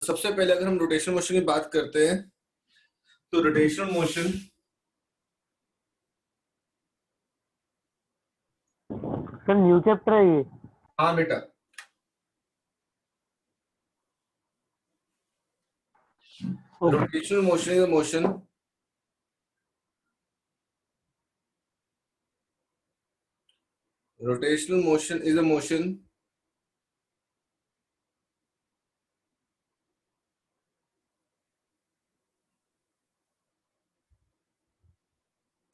सबसे पहले अगर हम रोटेशनल मोशन की बात करते हैं तो rotational motion sir new chapter है ये? हाँ बेटा, rotational motion is a motion rotational motion is a motion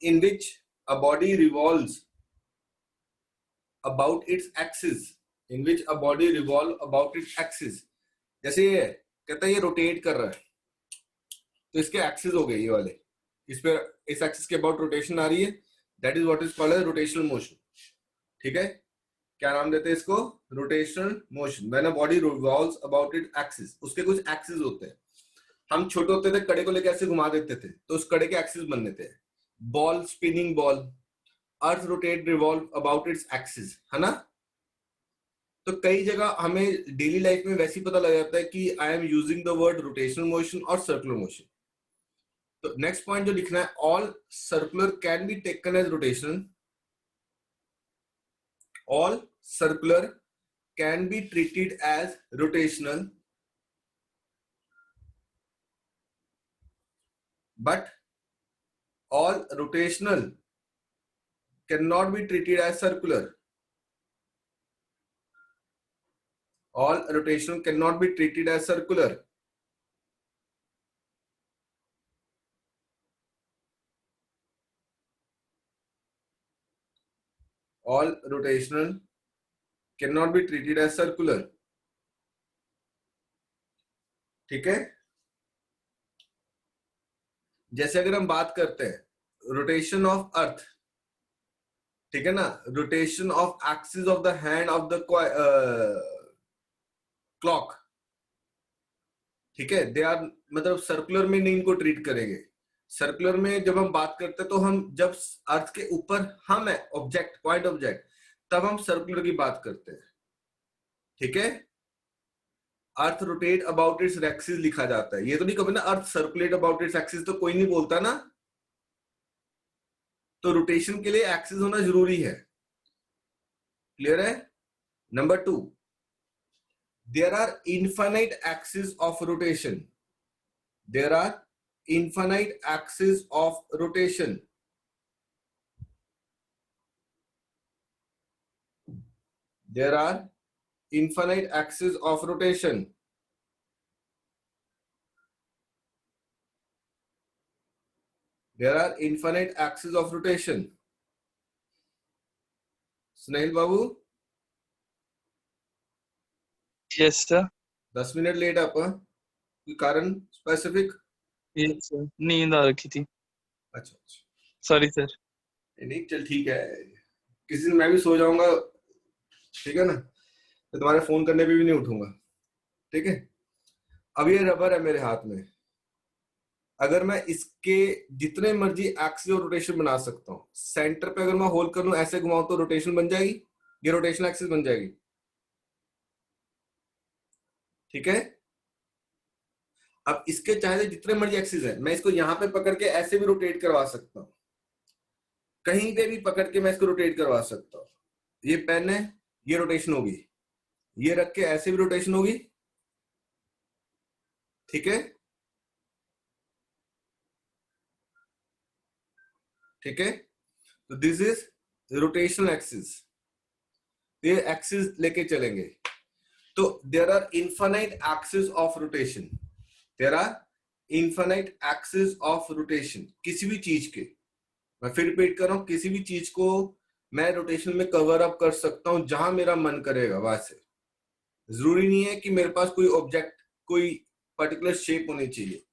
in which a body revolves about its axis, in which a body revolve about its axis. जैसे ये कहता है ये rotate कर रहा है तो इसके एक्सिस हो गए ये वाले, इस पे इस एक्सिस के अबाउट रोटेशन आ रही है, that is what is called as rotational motion. ठीक है, क्या नाम देते हैं इसको? Rotational motion. When a body revolves about it axis, उसके कुछ एक्सिस होते हैं. हम छोटे होते थे कड़े को लेकर ऐसे घुमा देते थे तो उस कड़े के एक्सिस बनने थे. Ball, spinning ball, earth rotate revolve about its axis, है ना. तो कई जगह हमें डेली लाइफ में वैसे ही पता लग जाता है कि I am using the word rotational motion और सर्कुलर मोशन. तो नेक्स्ट पॉइंट जो लिखना है, all circular can be taken as rotational, all circular can be treated as rotational, but all rotational cannot be treated as circular. All rotational cannot be treated as circular. All rotational cannot be treated as circular. ठीक है, जैसे अगर हम बात करते हैं rotation of earth, ठीक है ना, rotation of axis of the hand of the clock, ठीक है, दे आर मतलब सर्कुलर में नहीं इनको ट्रीट करेंगे. सर्कुलर में जब हम बात करते हैं तो हम जब अर्थ के ऊपर हम है ऑब्जेक्ट, पॉइंट ऑब्जेक्ट, तब हम सर्कुलर की बात करते हैं. ठीक है, earth rotate about its axis लिखा जाता है, ये तो नहीं कभी ना अर्थ सर्कुलेट अबाउट इट्स एक्सिस, तो कोई नहीं बोलता ना. तो रोटेशन के लिए एक्सिस होना जरूरी है. क्लियर है? Number 2, there are infinite axis of rotation. There are infinite axis of rotation. There are infinite axis of rotation. There are infinite axis of rotation. Snehil बाबू. Yes sir. 10 मिनट लेट आप, कोई कारण specific? Yes sir, नींद आ रखी थी. अच्छा, sorry sir. नहीं चल ठीक है, किसी दिन मैं भी सो जाऊंगा, ठीक है ना, तो तुम्हारे फोन करने पे भी नहीं उठूंगा. ठीक है, अब ये रबर है मेरे हाथ में, अगर मैं इसके जितने मर्जी एक्सिस और रोटेशन बना सकता हूँ, सेंटर पे अगर मैं होल्ड कर लूं ऐसे घुमाऊं तो रोटेशन बन जाएगी, ये रोटेशन एक्सिस बन जाएगी. ठीक है, अब इसके चाहे जितने मर्जी एक्सिस है, मैं इसको यहां पे पकड़ के ऐसे भी रोटेट करवा सकता हूं, कहीं पे भी पकड़ के मैं इसको रोटेट करवा सकता हूं. ये पेन है, ये रोटेशन होगी, ये रख के ऐसे भी रोटेशन होगी. ठीक है, ठीक है, तो दिस इज रोटेशनल एक्सिस. ये एक्सिस लेके चलेंगे. तो there are infinite axis of rotation. There are infinite axis of rotation किसी भी चीज के. मैं फिर रिपीट कर रहा हूं, किसी भी चीज को मैं रोटेशन में कवर अप कर सकता हूं जहां मेरा मन करेगा वहां से. जरूरी नहीं है कि मेरे पास कोई ऑब्जेक्ट, कोई पर्टिकुलर शेप होनी चाहिए.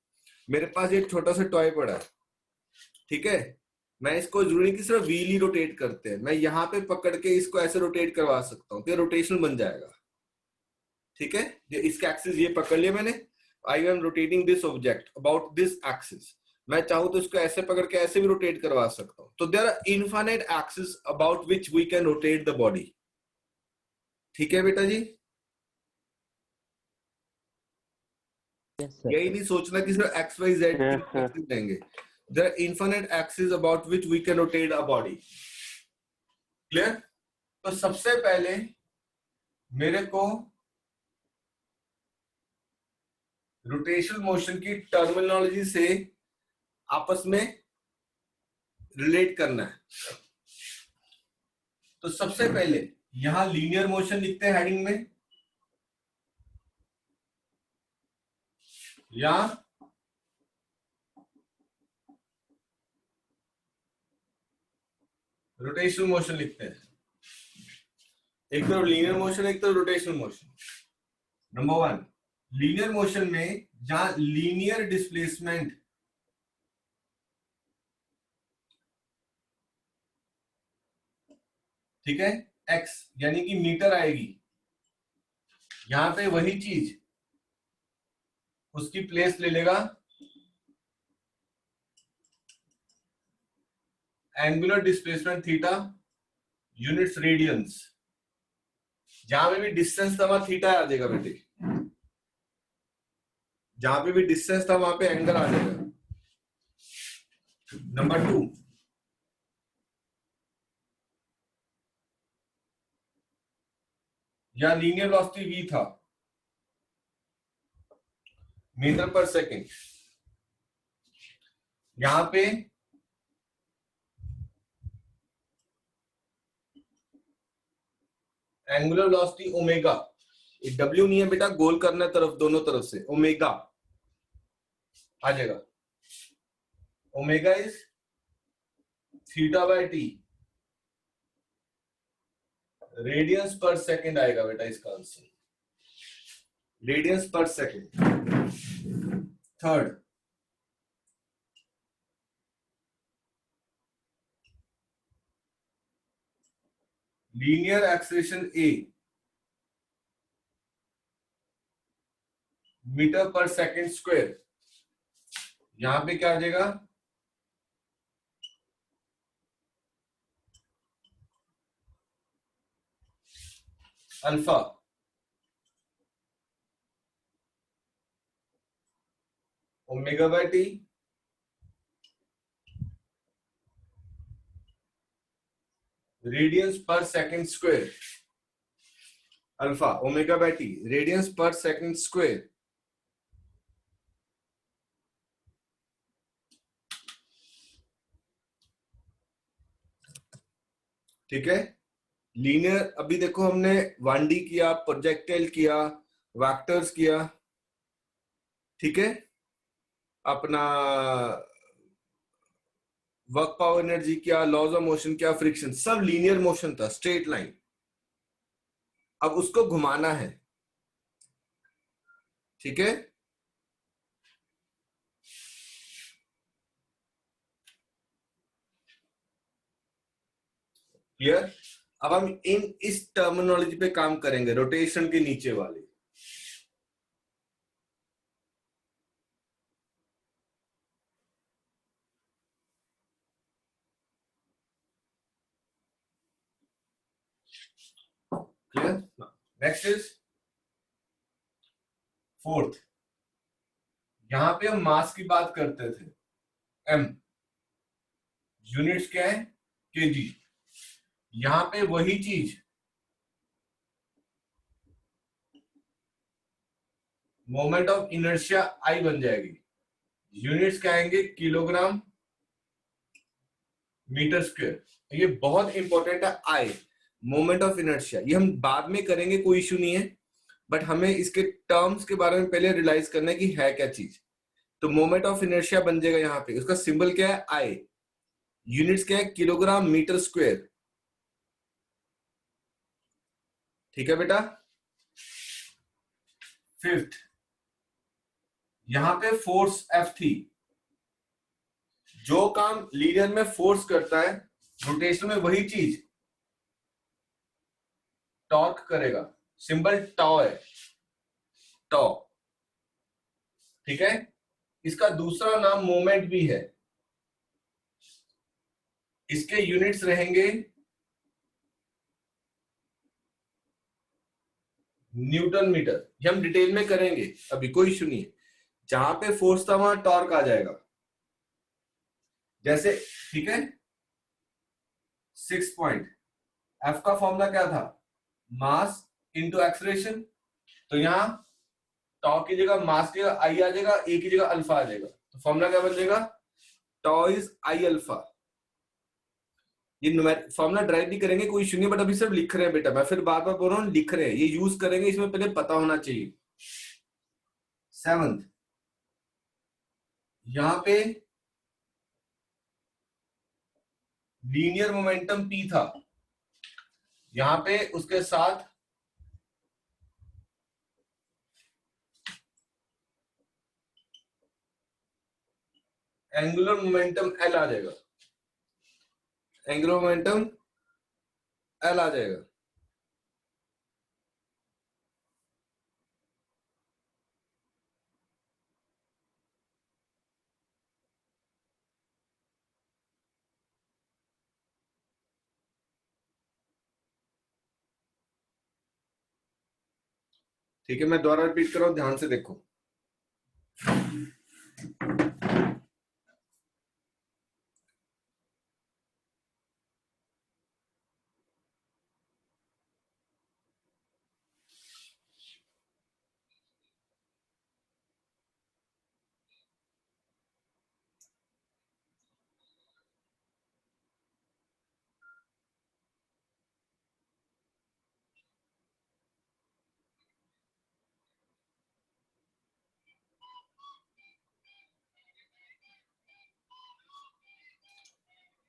मेरे पास एक छोटा सा टॉय पड़ा है, ठीक है, मैं इसको जरूरी कि सिर्फ व्हील ही रोटेट करते हैं, मैं यहाँ पे पकड़ के इसको ऐसे रोटेट करवा सकता हूँ तो ये रोटेशन बन जाएगा. ठीक है, ये इसका एक्सिस ये पकड़ लिया मैंने, I am rotating this object about this axis, मैं चाहूँ तो इसको ऐसे पकड़ के ऐसे भी रोटेट करवा सकता हूँ. तो there are infinite axis about which we can rotate the body. ठीक है बेटा जी. Yes, sir. यही नहीं सोचना कि सिर्फ X Y Z Yes, sir. Axis देंगे. There are infinite axes about which we can rotate a body. Clear? तो सबसे पहले मेरे को रोटेशनल मोशन की टर्मिनोलॉजी से आपस में रिलेट करना है. तो सबसे पहले यहां लीनियर मोशन लिखते हैं हेडिंग में, या रोटेशनल मोशन लिखते हैं. एक तो लीनियर मोशन, एक तो rotational motion. Number one, linear motion में जहां लीनियर डिस्प्लेसमेंट ठीक है x यानी कि मीटर आएगी, यहां पे वही चीज उसकी प्लेस ले लेगा angular displacement theta units radians. जहां पे भी डिस्टेंस था वहां थीटा आ जाएगा बेटे, जहां पे भी डिस्टेंस था वहां पे एंगल आ जाएगा. नंबर टू, या लीनियर वेलोसिटी v था मीटर पर सेकंड, यहां पे एंगुलर वेलोसिटी ओमेगा, w नहीं है बेटा, गोल करना तरफ, दोनों तरफ से ओमेगा आ जाएगा. Omega is theta by T, radians per second आएगा बेटा इसका answer, radians per second. Third, linear acceleration a metre per second square, यहां पे क्या आ जाएगा alpha. Omega by T radians per second square, alpha omega by T radians per second square. ठीक है. लीनियर, अभी देखो हमने 1D किया, प्रोजेक्टाइल किया, वेक्टर्स किया, ठीक है, अपना वर्क पावर एनर्जी किया, लॉज ऑफ मोशन किया, फ्रिक्शन, सब लीनियर मोशन था, स्ट्रेट लाइन. अब उसको घुमाना है. ठीक है, क्लियर. अब हम इस टर्मिनोलॉजी पे काम करेंगे, रोटेशन के नीचे वाले. क्लियर. Next is fourth. यहां पे हम मास की बात करते थे, m, यूनिट्स क्या है kg. यहां पे वही चीज मोमेंट ऑफ इनर्शिया I बन जाएगी. यूनिट्स क्या आएंगे किलोग्राम मीटर स्क्वायर. ये बहुत इंपॉर्टेंट है, I मोमेंट ऑफ इनर्शिया. ये हम बाद में करेंगे, कोई इश्यू नहीं है, बट हमें इसके टर्म्स के बारे में पहले रियलाइज करना है कि है क्या चीज. तो मोमेंट ऑफ इनर्शिया बन जाएगा, यहां पे उसका सिंबल क्या है I, यूनिट्स क्या है किलोग्राम मीटर स्क्वायर. ठीक है बेटा. फिफ्थ, यहां पे फोर्स F थी. जो काम लीनियर में फोर्स करता है, रोटेशन में वही चीज टॉर्क करेगा. सिंबल टॉ है, टॉ. ठीक है. इसका दूसरा नाम मोमेंट भी है. इसके यूनिट्स रहेंगे न्यूटन मीटर. ये हम डिटेल में करेंगे, अभी कोई इश्यू नहीं है. जहां पे फोर्स था वहां टॉर्क आ जाएगा। जैसे, ठीक है, 6 पॉइंट, एफ का फॉर्मूला क्या था, मास इंटू एक्सलेरेशन। तो यहाँ टॉ की जगह मास की जगह आई आ जाएगा, ए की जगह अल्फा आ जाएगा, तो फॉर्मूला क्या बन जाएगा, टॉ इज आई अल्फा। ये फॉर्मूला ड्राइव नहीं करेंगे, कोई इशू नहीं, बट अभी सिर्फ लिख रहे हैं बेटा, मैं फिर बार बार बोल रहा हूँ लिख रहे हैं, ये यूज करेंगे, इसमें पहले पता होना चाहिए। 7th, यहां पे लीनियर मोमेंटम P था, यहां पे उसके साथ एंगुलर मोमेंटम L आ जाएगा, एंगुलर मोमेंटम L आ जाएगा। ठीक है, मैं दोबारा रिपीट कर रहा हूं, ध्यान से देखो।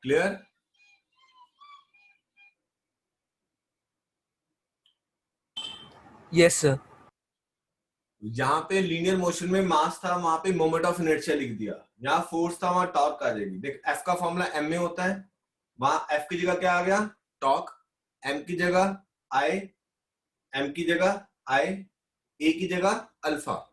क्लियर? Yes, sir. यहाँ पे लीनियर मोशन में मास था, वहां पे मोमेंट ऑफ इनर्शिया लिख दिया, यहाँ फोर्स था, वहां टॉर्क आ जाएगी। देख, एफ का फॉर्मूला एम में होता है, वहां एफ की जगह क्या आ गया, टॉर्क, एम की जगह आई, एम की जगह आई, ए की जगह अल्फा।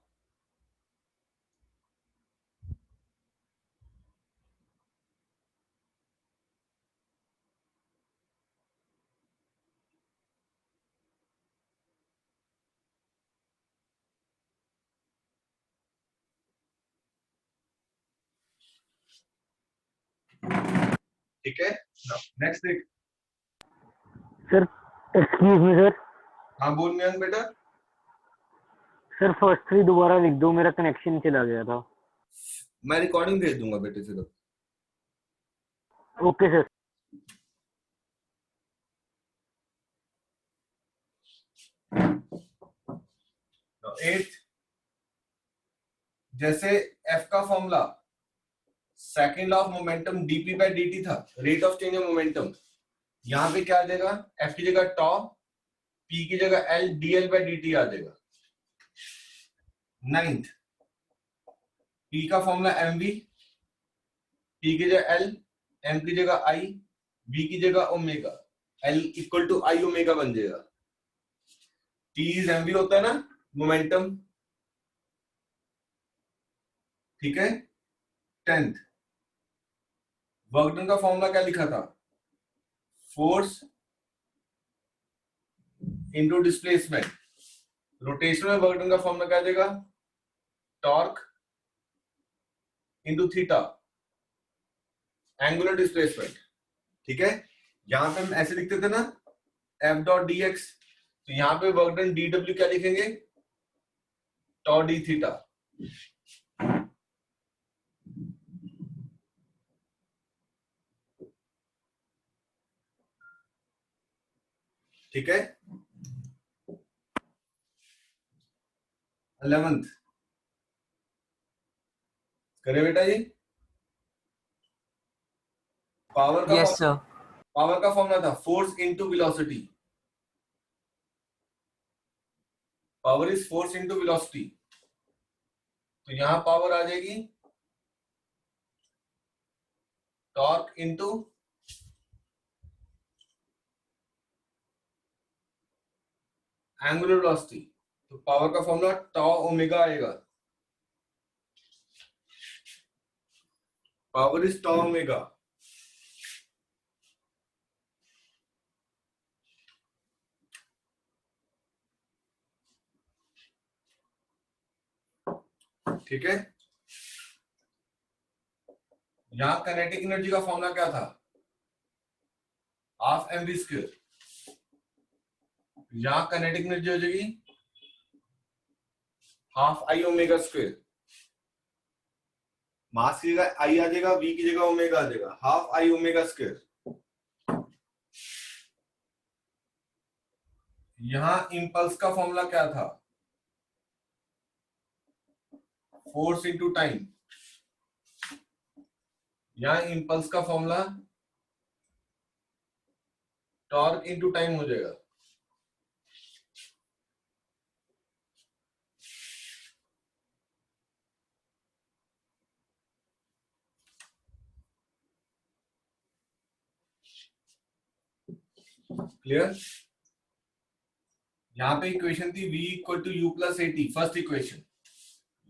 ठीक है, नेक्स्ट देख। Sir excuse me sir. हाँ बोल मियां बेटा। सर फर्स्ट 3 दोबारा लिख दो, मेरा कनेक्शन चला गया था। मैं रिकॉर्डिंग भेज दूंगा बेटे से। Okay sir. 8th, जैसे एफ का formula second law of momentum dp by dt था, rate of change of momentum, यहां पे क्या आ जाएगा, एफ की जगह टॉ, पी की जगह एल, डीएल बाय डीटी आ जाएगा। 9th, पी का फॉर्मूला एम वी, पी की जगह एल, एम की जगह आई, वी की जगह omega, L equal to I omega बन जाएगा। टी इज एम वी होता है ना, मोमेंटम। ठीक है। 10th, वर्क डन का फॉर्मूला क्या लिखा था, फोर्स इनटू डिस्प्लेसमेंट। रोटेशन में वर्क डन का फॉर्मूला क्या आ जाएगा, torque into theta, angular displacement. ठीक है, यहां पे हम ऐसे लिखते थे ना, एफ डॉट डी एक्स, तो यहां पे वर्क डन डी डब्ल्यू क्या लिखेंगे, टॉ डी थीटा। ठीक है। 11th, करे बेटा जी। पावर का Yes, sir. पावर का फॉर्मूला था force into velocity, power is force into velocity, तो यहां पावर आ जाएगी टॉर्क इनटू एंगुलर वेलोसिटी, तो पावर का फॉर्मूला टॉ ओमेगा आएगा, पावर इज टॉ ओमेगा। ठीक है, यहां काइनेटिक एनर्जी का फॉर्मूला क्या था, हाफ mv स्क्वायर। यहां काइनेटिक एनर्जी हो जाएगी हाफ आई ओमेगा स्क्वायर। मास की जगह आई आ जाएगा, वी की जगह ओमेगा आ जाएगा, हाफ आई ओमेगा स्क्वायर। यहां इंपल्स का फॉर्मूला क्या था, फोर्स इंटू टाइम। यहां इंपल्स का फॉर्मूला टॉर्क इंटू टाइम हो जाएगा। क्लियर। यहां पे इक्वेशन थी v equal to u plus at, first equation.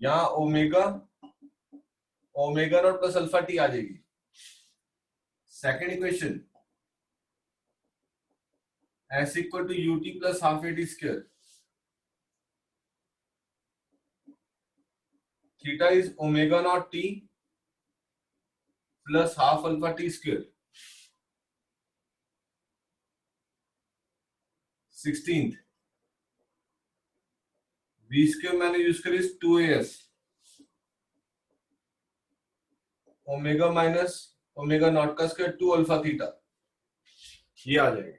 यहां omega omega not plus alpha t आ जाएगी। Second equation s equal to u t plus half a t square. Theta is omega not t plus half alpha t square. 16th v square मैंने use करी 2as omega minus omega naught का square 2 alpha theta, ये आ जाएगा।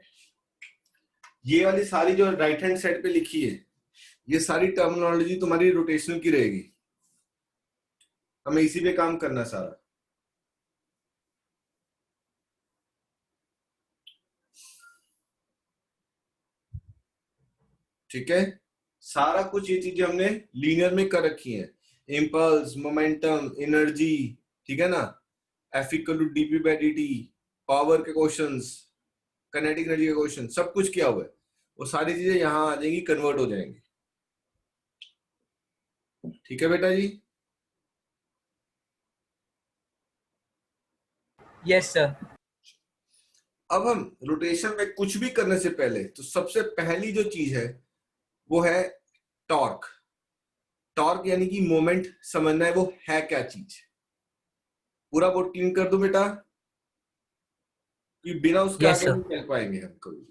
ये वाली सारी जो right hand side पे लिखी है, ये सारी टर्मिनोलॉजी तुम्हारी रोटेशनल की रहेगी। हमें इसी पे काम करना सारा। ठीक है, सारा कुछ ये चीजें हमने लीनियर में कर रखी हैं। इम्पल्स, मोमेंटम, एनर्जी, ठीक है ना, F equal to DP by D, power के क्वेश्चंस, काइनेटिक एनर्जी के क्वेश्चन, सब कुछ किया हुआ है। वो सारी चीजें यहां आ जाएंगी, कन्वर्ट हो जाएंगी। ठीक है बेटा जी। Yes sir. अब हम रोटेशन में कुछ भी करने से पहले तो सबसे पहली जो चीज है वो है टॉर्क। टॉर्क यानी कि मोमेंट समझना है, वो है क्या चीज। पूरा बोर्ड क्लीन कर दो बेटा, कि बिना उसके Yes, आगे sir. नहीं चल पाएंगे हम कभी भी।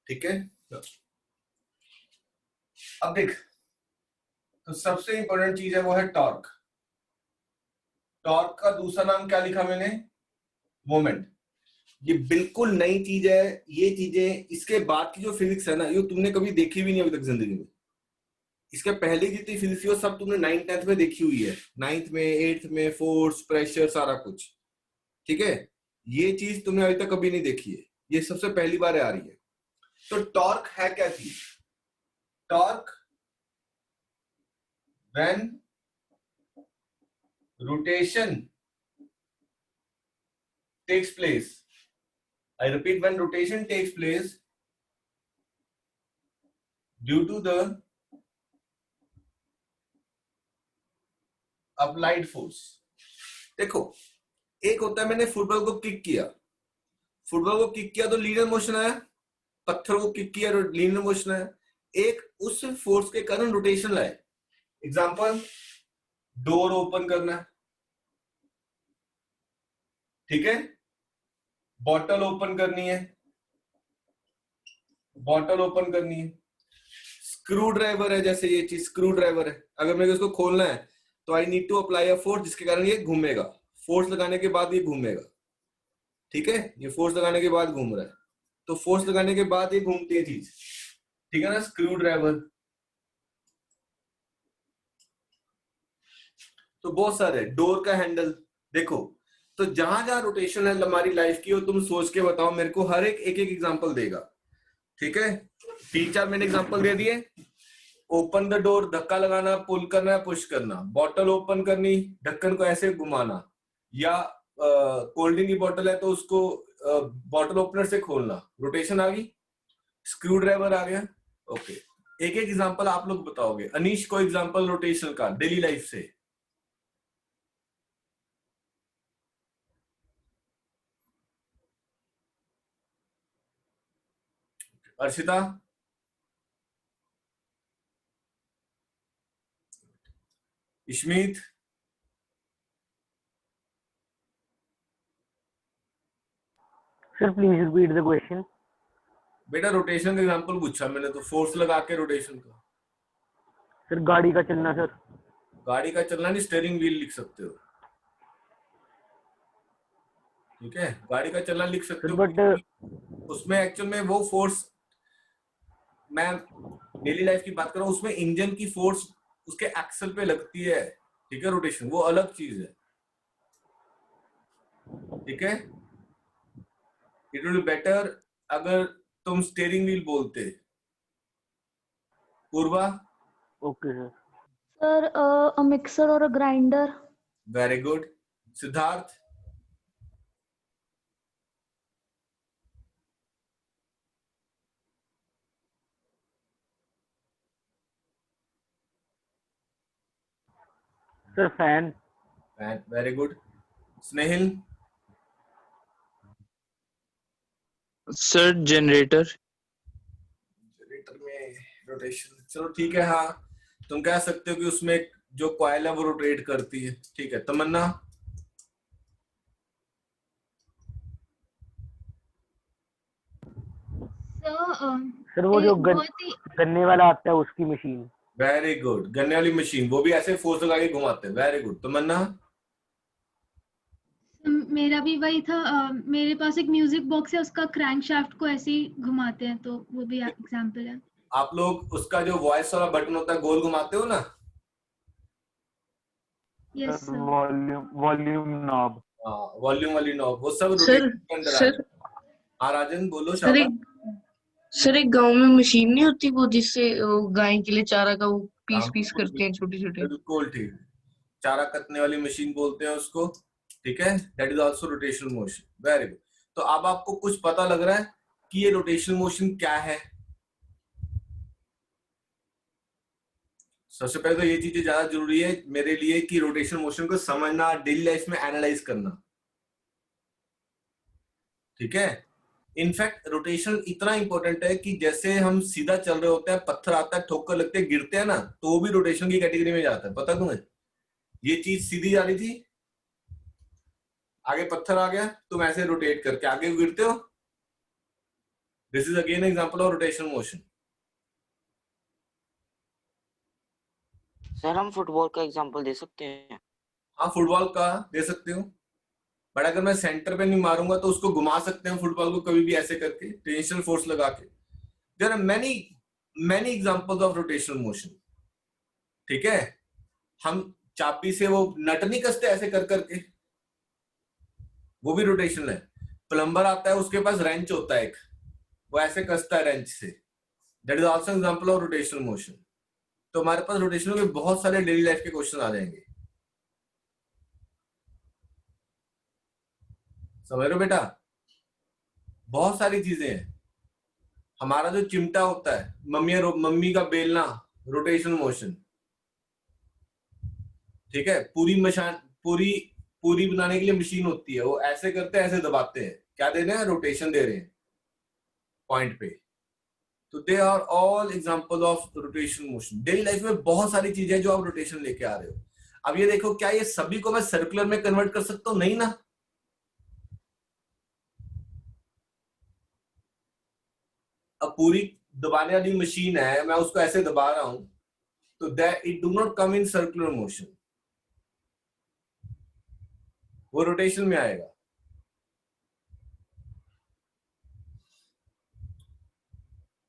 ठीक है, अब देख, तो सबसे इंपॉर्टेंट चीज है वो है टॉर्क। टॉर्क का दूसरा नाम क्या लिखा मैंने, मोमेंट। ये बिल्कुल नई चीज है। ये चीजें इसके बाद की जो फिजिक्स है ना, ये तुमने कभी देखी भी नहीं अभी तक जिंदगी में। इसके पहले जितनी फिजिक्स थी वो सब तुमने 9th 10th में देखी हुई है, 9th में, 8th में, फोर्स, प्रेशर, सारा कुछ। ठीक है, ये चीज तुमने अभी तक कभी नहीं देखी है, ये सबसे पहली बार आ रही है। तो टॉर्क है क्या चीज, torque when rotation takes place, I repeat, when rotation takes place due to the applied force। देखो, एक होता है मैंने फुटबॉल को किक किया, फुटबॉल को किक किया तो लीनियर मोशन आया, पत्थर को किक किया तो लीनियर मोशन आया। एक उस फोर्स के कारण रोटेशन लाए। एग्जांपल, डोर ओपन करना, ठीक है, बॉटल ओपन करनी है, बॉटल ओपन करनी है। स्क्रू ड्राइवर है, जैसे ये चीज स्क्रू ड्राइवर है, अगर मेरे को इसको खोलना है तो I need to apply a force, जिसके कारण ये घूमेगा। फोर्स लगाने के बाद ये घूमेगा। ठीक है, ये फोर्स लगाने के बाद घूम रहा है, तो फोर्स लगाने के बाद ये घूमती है चीज। ठीक है ना, स्क्रू ड्राइवर। तो बहुत सारे, डोर का हैंडल। देखो, तो जहां जहां रोटेशन है हमारी लाइफ की, वो तुम सोच के बताओ मेरे को, हर एक एक एग्जांपल देगा। ठीक है, 3-4 मैंने एग्जांपल दे दिए। ओपन द डोर, धक्का लगाना, पुल करना, पुश करना। बॉटल ओपन करनी, ढक्कन को ऐसे घुमाना। या कोल्ड ड्रिंक की बोतल है तो उसको बॉटल ओपनर से खोलना, रोटेशन आ गई। स्क्रू ड्राइवर आ गया। ओके, एक एक एग्जांपल आप लोग बताओगे। अनीश को एग्जांपल रोटेशन का डेली लाइफ से। Arshita, Ishmeet, sir please repeat the question. बेटा रोटेशन का एग्जांपल पूछा मैंने तो, फोर्स लगा के रोटेशन का। सर गाड़ी का चलना सर। गाड़ी का चलना नहीं, स्टीयरिंग व्हील लिख सकते हो। ठीक है, गाड़ी का चलना लिख सकते सर हो। बट उसमें एक्चुअल में वो फोर्स, मैं डेली लाइफ की बात कर रहा हूँ, उसमें इंजन की फोर्स उसके एक्सल पे लगती है। ठीक है, रोटेशन वो अलग चीज है। ठीक है, इट विल बेटर अगर तुम स्टीयरिंग व्हील बोलते। Purva, okay sir. Sir a mixer और a grinder. Very good. Siddharth, sir fan. Very good. Snehil, sir generator. Generator में रोटेशन, चलो ठीक है। हाँ, तुम कह सकते हो कि उसमें जो कॉइल है वो रोटेट करती है। ठीक है, तमन्ना, सर वो जो बहुत ही गन्ने वाला आता है उसकी मशीन। Very good. गन्ने वाली मशीन, वो भी ऐसे फोर्स लगा के घुमाते हैं। Very good. तमन्ना, मेरा भी वही था। मेरे पास एक म्यूजिक बॉक्स है, उसका क्रैंकशाफ्ट को ऐसे ही घुमाते हैं, तो वो भी एग्जांपल है। आप लोग उसका जो वॉइस वाला बटन होता है गोल घुमाते हो ना? Yes sir sir. Volume knob. हाँ, वॉल्यूम वाली नॉब, वो सब सर रोटेशन के अंदर आ सर जाए। हाँ राजन, बोलो। सर शाबाश। एक गांव में मशीन नहीं होती वो जिससे वो गाय के लिए चारा का वो हाँ, पीस पीस करते हैं छोटे छोटे। बिल्कुल ठीक। चारा कतने वाली मशीन बोलते हैं उसको। ठीक है, that is also rotational motion. Very good. तो अब आपको कुछ पता लग रहा है कि ये रोटेशनल मोशन क्या है। सबसे पहले तो ये चीजें ज्यादा जरूरी है मेरे लिए कि रोटेशनल मोशन को समझना, डेली लाइफ में एनालाइज करना। ठीक है, इनफैक्ट रोटेशन इतना इंपॉर्टेंट है कि जैसे हम सीधा चल रहे होते हैं, पत्थर आता है, ठोकर लगते हैं, गिरते हैं ना, तो वो भी रोटेशन की कैटेगरी में जाता है। पता तुम्हें? ये चीज सीधी जा रही थी, आगे पत्थर आ गया, तुम ऐसे रोटेट करके आगे गिरते हो। This is again example of rotational motion. Sir हम फुटबॉल का एग्जांपल दे सकते हैं? हाँ, फुटबॉल का दे सकते हो, बट अगर मैं सेंटर पे नहीं मारूंगा तो उसको घुमा सकते हैं फुटबॉल को कभी भी ऐसे करके, टेंशन फोर्स लगा के। There are many many examples of rotational motion. ठीक है, हम चाबी से वो नट नहीं कसते ऐसे कर करके, वो भी रोटेशनल है। प्लम्बर आता है, उसके पास रेंच होता है एक, वो ऐसे कसता है रेंच से। That is also example of rotational motion. तो हमारे पास रोटेशनल के बहुत सारे डेली लाइफ के क्वेश्चन आ जाएंगे। समझ रहे हो बेटा? बहुत सारी चीजें हैं। हमारा जो चिमटा होता है, मम्मी का बेलना, रोटेशनल मोशन। ठीक है, पूरी पूरी बनाने के लिए मशीन होती है, वो ऐसे करते हैं, ऐसे दबाते हैं, क्या दे रहे हैं? रोटेशन दे रहे हैं पॉइंट पे। तो they are all example of rotational motion. Daily life में बहुत सारी चीजें जो आप रोटेशन लेके आ रहे हो। अब ये देखो, क्या ये सभी को मैं सर्कुलर में कन्वर्ट कर सकता हूँ? नहीं ना। अब पूरी दबाने वाली मशीन है, मैं उसको ऐसे दबा रहा हूं, तो that it do not come in circular motion, वो रोटेशन में आएगा।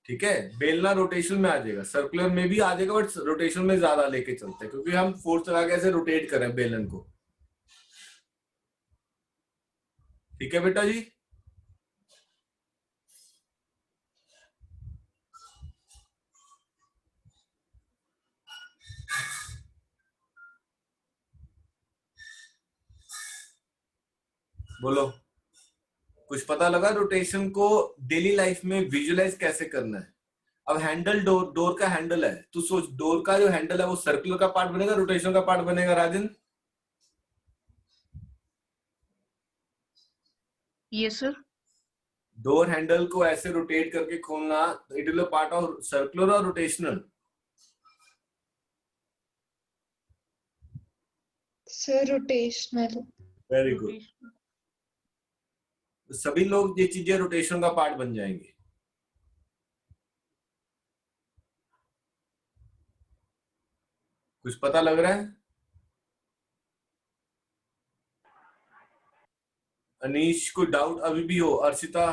ठीक है, बेलना रोटेशन में आ जाएगा, सर्कुलर में भी आ जाएगा, बट रोटेशन में ज्यादा लेके चलते हैं क्योंकि हम फोर्स लगा के ऐसे रोटेट करें बेलन को। ठीक है बेटा जी। बोलो, कुछ पता लगा रोटेशन को डेली लाइफ में विजुअलाइज कैसे करना है? अब हैंडल, डोर का हैंडल है, तू सोच डोर का जो हैंडल है वो सर्कुलर का पार्ट बनेगा, रोटेशन का पार्ट बनेगा? Rajan, yes sir. Door handle को ऐसे रोटेट करके खोलना, it will part of circular और rotational? Sir rotational. Very good. सभी लोग ये चीजें रोटेशन का पार्ट बन जाएंगे। कुछ पता लग रहा है? अनीश, कोई डाउट अभी भी हो? अर्शिता,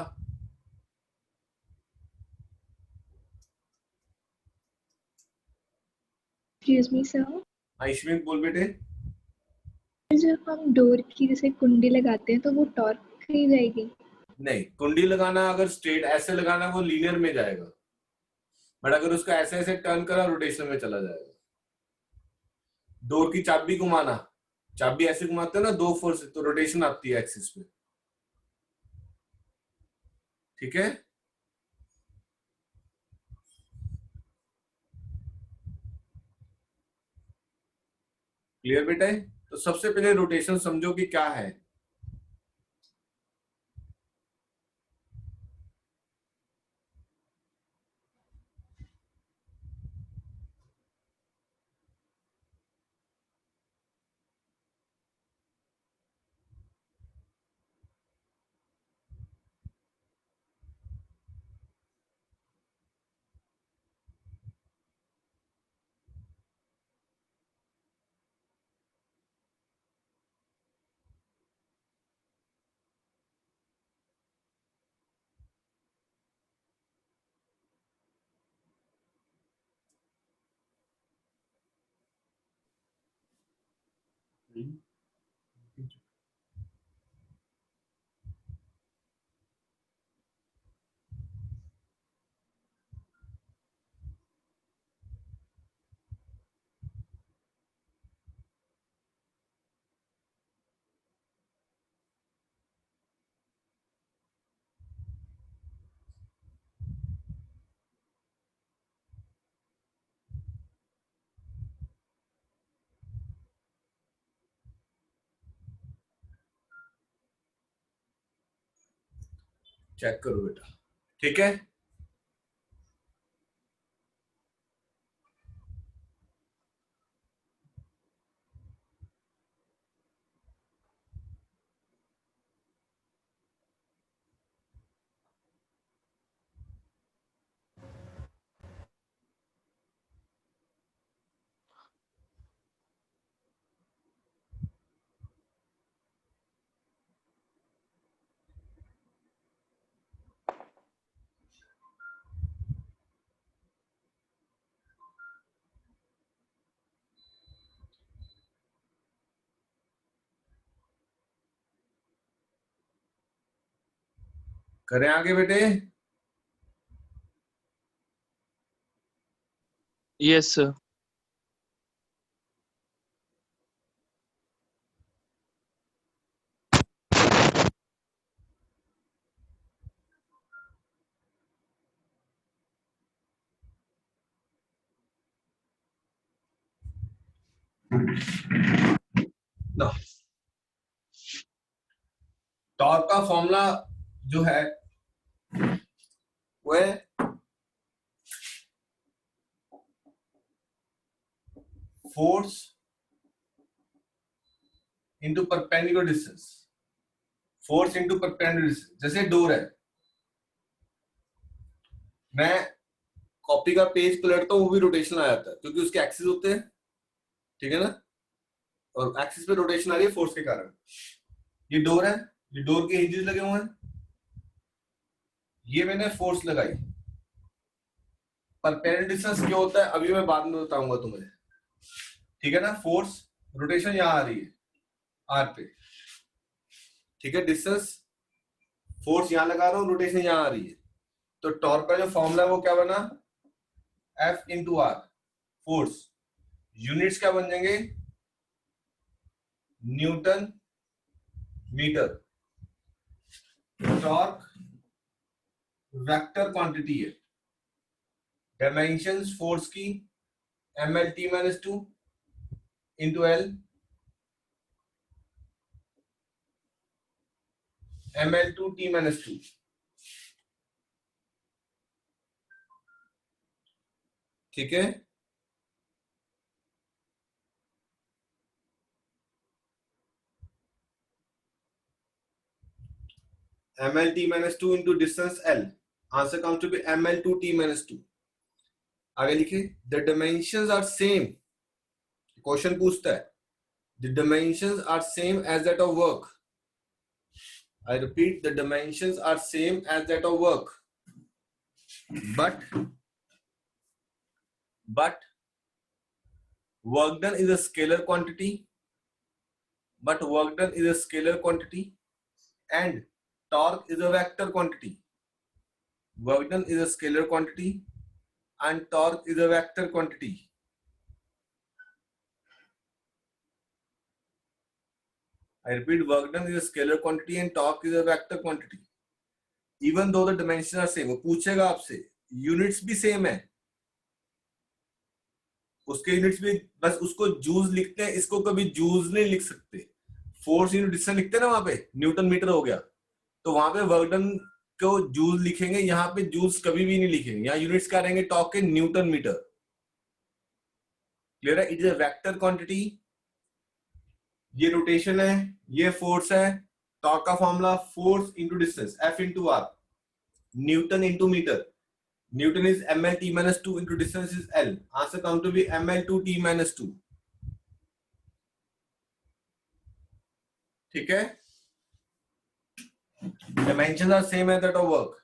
एक्सक्यूज मी सर, आइशमित बोल बेटे। जब हम डोर की जैसे कुंडी लगाते हैं तो वो टॉर्क ही जाएगी? नहीं, कुंडी लगाना अगर स्ट्रेट ऐसे लगाना वो लीनियर में जाएगा, बट अगर उसको ऐसे ऐसे टर्न करा रोटेशन में चला जाएगा। डोर की चाबी घुमाना, चाबी ऐसे घुमाते हैं ना दो फोर्स, तो रोटेशन आती है एक्सिस पे। ठीक है, क्लियर बेटा? तो सबसे पहले रोटेशन समझो कि क्या है। चेक करो बेटा, ठीक है? करें आगे बेटे? Yes, sir. ना, टॉर्क का फॉर्मूला जो है वो है force into perpendicular distance. Force into perpendicular distance. जैसे डोर है, मैं कॉपी का पेज पलटता हूँ वो भी रोटेशन आ जाता है क्योंकि उसके एक्सिस होते हैं, ठीक है ना? और एक्सिस पे रोटेशन आ रही है फोर्स के कारण। ये डोर है, ये डोर के हिंजेस लगे हुए हैं, ये मैंने फोर्स लगाई। परपेंडिकुलर डिस्टेंस क्या होता है अभी मैं बाद में बताऊंगा तुम्हें, ठीक है ना? फोर्स, रोटेशन यहां आ रही है आर पे, ठीक है? डिस्टेंस, फोर्स यहां लगा रहा हूं, रोटेशन यहां आ रही है। तो टॉर्क का जो फॉर्मूला है वो क्या बना? F into R, force. Units क्या बन जाएंगे? Newton metre. Torque vector quantity है, डायमेंशंस फोर्स की mlt-2 into L, ml2t-2, ठीक है। mlt-2 into distance L, answer comes to be ml2t-2। आगे लिखिए, the dimensions are same, question पूछता है the dimensions are same as that of work, I repeat, the dimensions are same as that of work, but work done is a scalar quantity, and torque is a vector quantity. Work done is a scalar quantity and torque is a vector quantity. I repeat, work done is a scalar quantity and torque is a vector quantity. Even though the dimensions are same, वो पूछेगा आपसे, units भी same है, उसके units भी, बस उसको joules लिखते हैं, इसको कभी जूल्स नहीं लिख सकते। फोर्स यूनिट डिस्टेंस लिखते हैं ना, वहां पे न्यूटन मीटर हो गया, तो वहां पे वर्क डन को जूल्स लिखेंगे, यहाँ पे जूल्स कभी भी नहीं लिखेंगे, यहाँ यूनिट्स क्या रहेंगे टॉर्क के, न्यूटन मीटर। क्लियर है? It is a vector quantity, ये रोटेशन है, ये फोर्स है, टॉर्क का formula force into distance F into R, newton into metre, Newton is ml-t-2 into distance is L. Answer comes to be ml2t-2. ठीक है? Dimensions are same as that of work.